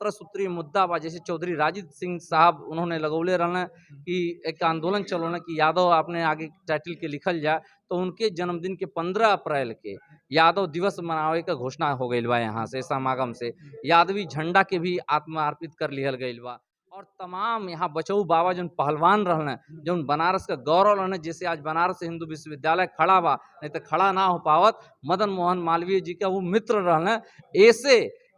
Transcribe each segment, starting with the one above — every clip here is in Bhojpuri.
17 सूत्रीय मुद्दा बा, जैसे चौधरी राजीव सिंह साहब उन्होंने लगौले रहने कि एक आंदोलन चलौने कि यादव आपने आगे टाइटल के लिखल जाए, तो उनके जन्मदिन के 15 अप्रैल के यादव दिवस मनावे का घोषणा हो गई बा। यहाँ से समागम से यादवी झंडा के भी आत्मार्पित कर लिहल गई बा। और तमाम यहाँ बचऊ बाबा जो पहलवान रहने, जो बनारस का गौरव रहने, जैसे आज बनारस हिंदू विश्वविद्यालय खड़ा बा, नहीं तो खड़ा ना हो पावत, मदन मोहन मालवीय जी का वो मित्र रहने। ऐसे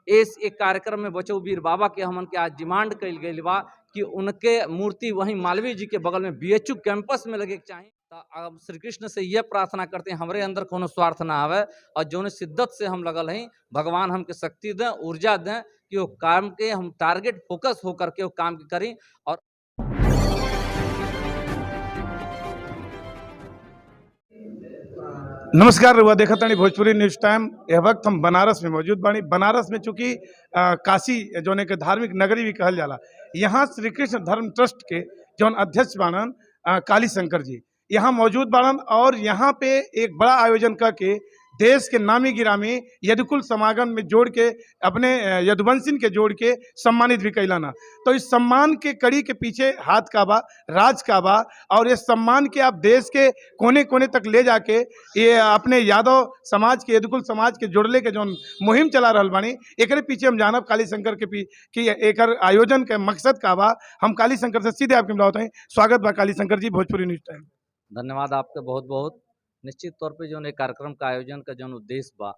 एक कार्यक्रम में बचऊ वीर बाबा के हमन के आज डिमांड कल गई बा कि उनके मूर्ति वहीं मालवीय जी के बगल में बीएचयू कैंपस में लगे के चाहिए। तो अब श्री कृष्ण से यह प्रार्थना करते हैं हमारे अंदर कोनो स्वार्थ ना आवे, और जो शिद्दत से हम लगल हैं, भगवान हमके शक्ति दें, ऊर्जा दें कि वो काम के हम टारगेट फोकस होकर के वो काम करें। और नमस्कार रुआ देखा तानी भोजपुरी न्यूज टाइम। यह वक्त हम बनारस में मौजूद बानी। बनारस में चूंकि काशी जोने के धार्मिक नगरी भी कहल जाला, यहाँ श्री कृष्ण धर्म ट्रस्ट के जौन अध्यक्ष बाणन काली शंकर जी यहाँ मौजूद बाणन, और यहाँ पे एक बड़ा आयोजन करके देश के नामी गिरामी यदुकुल समागम में जोड़ के अपने यदुवंशिन के जोड़ के सम्मानित भी कैलाना। तो इस सम्मान के कड़ी के पीछे हाथ का बा, राज का बा, और ये सम्मान के आप देश के कोने कोने तक ले जाके ये अपने यादव समाज के यदुकुल समाज के जोड़ले के जो मुहिम चला रहल बानी, एकरे पीछे हम जानब काली शंकर के कि एकर आयोजन के मकसद का बा। हम काली शंकर से सीधे आपके मिलाते हैं। स्वागत बा काली शंकर जी भोजपुरी न्यूज टाइम। धन्यवाद आपका बहुत बहुत। निश्चित तौर पे जो कार्यक्रम का आयोजन का जो उद्देश्य बा,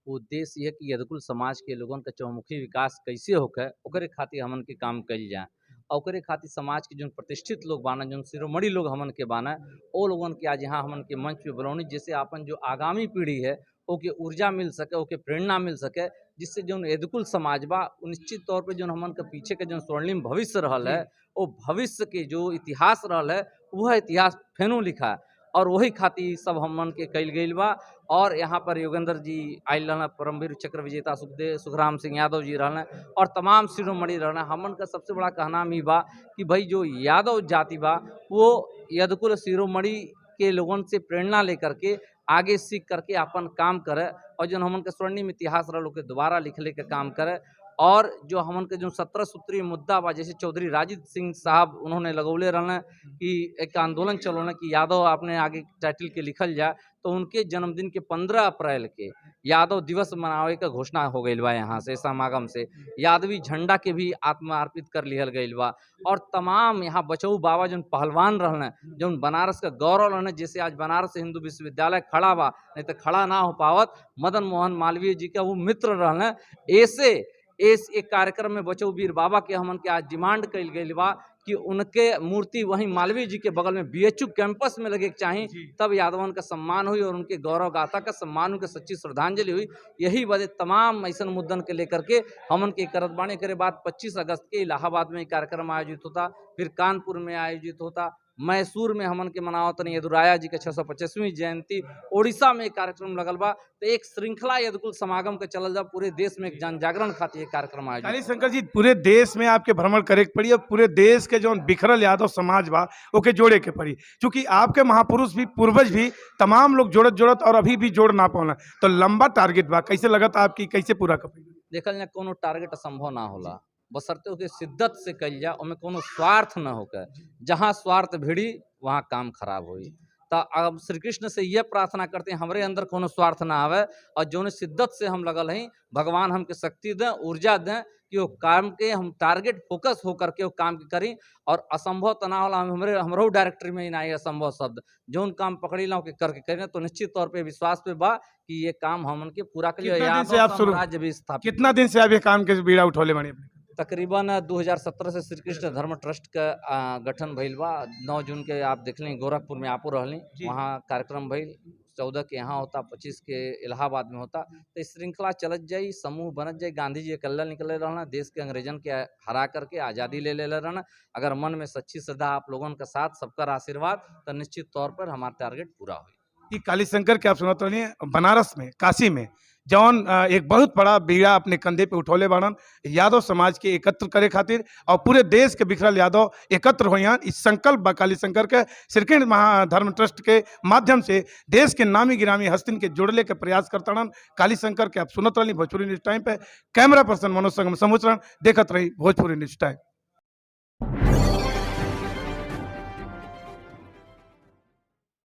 वो उद्देश्य ये कि यदुकुल समाज के लोगन का चौमुखी विकास कैसे होके ओकरे खातिर हमन के काम कल जाए, और ओकरे खातिर समाज के जो प्रतिष्ठित लोग बाना, जो शिरोमणि लोग हमन के बाना, वो लोगन के आज यहाँ हमन के मंच पे बुलौनी, जिससे अपन जो आगामी पीढ़ी है ओके ऊर्जा मिल सके, ओके प्रेरणा मिल सके, जिससे जो यदुकुल समाज बा निश्चित तौर पे जो हमन के पीछे के जो स्वर्णिम भविष्य रहल है, वो भविष्य के जो इतिहास रहल है, वह इतिहास फेनू लिखा है। और वही खातिर सब हमन के कल गई बा। और यहाँ पर योगेंद्र जी आयल रहना, परमवीर चक्र विजेता सुखराम सिंह यादव जी रहना, और तमाम शिरोमणि रहना। हमन का सबसे बड़ा कहना भी बा कि भाई जो यादव जाति बा वो यदुकुल शिरोमणि के लोगों से प्रेरणा लेकर के आगे सीख करके अपन काम करे, और जो हमन के स्वर्णिम इतिहास रहा के दोबारा लिखले के काम करे। और जो हमन के जो 17 सूत्रीय मुद्दा बा, जैसे चौधरी राजीव सिंह साहब उन्होंने लगौले रहने कि एक आंदोलन चलौने कि यादव आपने आगे टाइटल के लिखल जाए, तो उनके जन्मदिन के 15 अप्रैल के यादव दिवस मनावे का घोषणा हो गई बा। यहाँ से समागम से यादवी झंडा के भी आत्मार्पित कर लिहल गई बा। और तमाम यहाँ बचऊ बाबा जो पहलवान रहने, जो बनारस का गौरव रहने, जैसे आज बनारस हिंदू विश्वविद्यालय खड़ा बा, नहीं तो खड़ा ना हो पावत, मदन मोहन मालवीय जी का वो मित्र रहने। ऐसे एक कार्यक्रम में बचऊ वीर बाबा के हमन के आज डिमांड कल गई बा कि उनके मूर्ति वहीं मालवीय जी के बगल में बीएचयू कैंपस में लगे के चाहिए, तब यादवन का सम्मान हुई और उनके गौरव गाथा का सम्मान हुई, सच्ची श्रद्धांजलि हुई। यही वजह तमाम ऐसा मुद्दन के लेकर के हमन के करत बाणी। के बाद 25 अगस्त के इलाहाबाद में कार्यक्रम आयोजित होता, फिर कानपुर में आयोजित होता, मैसूर में हमन के मनावत यदुराया जी के 625वीं जयंती, ओडिशा में कार्यक्रम लगल बा। तो एक श्रृंखला यदुकुल समागम के चलल जा, पूरे देश में एक जन जागरण खातिर कार्यक्रम आयोजित। काली शंकर जी पूरे देश में आपके भ्रमण करे के पड़ी, और पूरे देश के जो बिखरल यादव समाज बा ओके जोड़े के पड़ी, क्योंकि आपके महापुरुष भी पूर्वज भी तमाम लोग जोड़त और अभी भी जोड़ ना पाना। तो लंबा टारगेट बा, कैसे लगत आपकी, कैसे पूरा कर पाएंगे? देखल जाए कोनो टारगेट असंभव ना होला, बशर्ते उसके शिद्दत से कल जाए, उनमें कोनो स्वार्थ न होकर। जहाँ स्वार्थ भिड़ी वहाँ काम खराब हुई। तो अब श्री कृष्ण से यह प्रार्थना करते हैं हमारे अंदर कोनो स्वार्थ ना आवे, और जो शिद्दत से हम लगल हैं, भगवान हमके शक्ति दें, ऊर्जा दें कि वो काम के हम टारगेट फोकस होकर के वो काम करें। और असंभव तो ना होला, हमरो डायरेक्टरी में ही ना असंभव शब्द, जो काम पकड़ी ला करके करें, तो निश्चित तौर पे विश्वास पे बा कि ये काम हमन के पूरा करिए। राज्य भी स्थापित, कितना दिन से आप ये काम के बीड़ा उठौले बनी? तकरीबन 2017 से श्री कृष्ण धर्म ट्रस्ट का गठन भइल बा। 9 जून के आप देख लें गोरखपुर में आपो रहली, वहाँ कार्यक्रम भइल। 14 के यहाँ होता, 25 के इलाहाबाद में होता। तो इस श्रृंखला चलत जाई, समूह बनत जाई। गांधी जी अकेला निकले रहना, देश के अंग्रेजन के हरा करके आज़ादी ले रहना। अगर मन में सच्ची श्रद्धा आप लोगों के साथ, सबका आशीर्वाद, तो निश्चित तौर पर हमारा टारगेट पूरा हो। काली शंकर के आप सुनते रहिए बनारस में, काशी में जौन एक बहुत बड़ा बीड़ा अपने कंधे पे उठौले बाड़न यादव समाज के एकत्र करे खातिर और पूरे देश के बिखरल यादव एकत्र होयन। इस संकल्प बा काली शंकर के श्रीकृष्ण महाधर्म ट्रस्ट के माध्यम से देश के नामी गिरामी हस्तिन के जोड़ले के प्रयास करतड़न काली शंकर के। आप सुनत रही भोजपुरी न्यूज टाइम पे। कैमरा पर्सन मनोज संगम समुचरण देखत रही भोजपुरी न्यूज टाइम।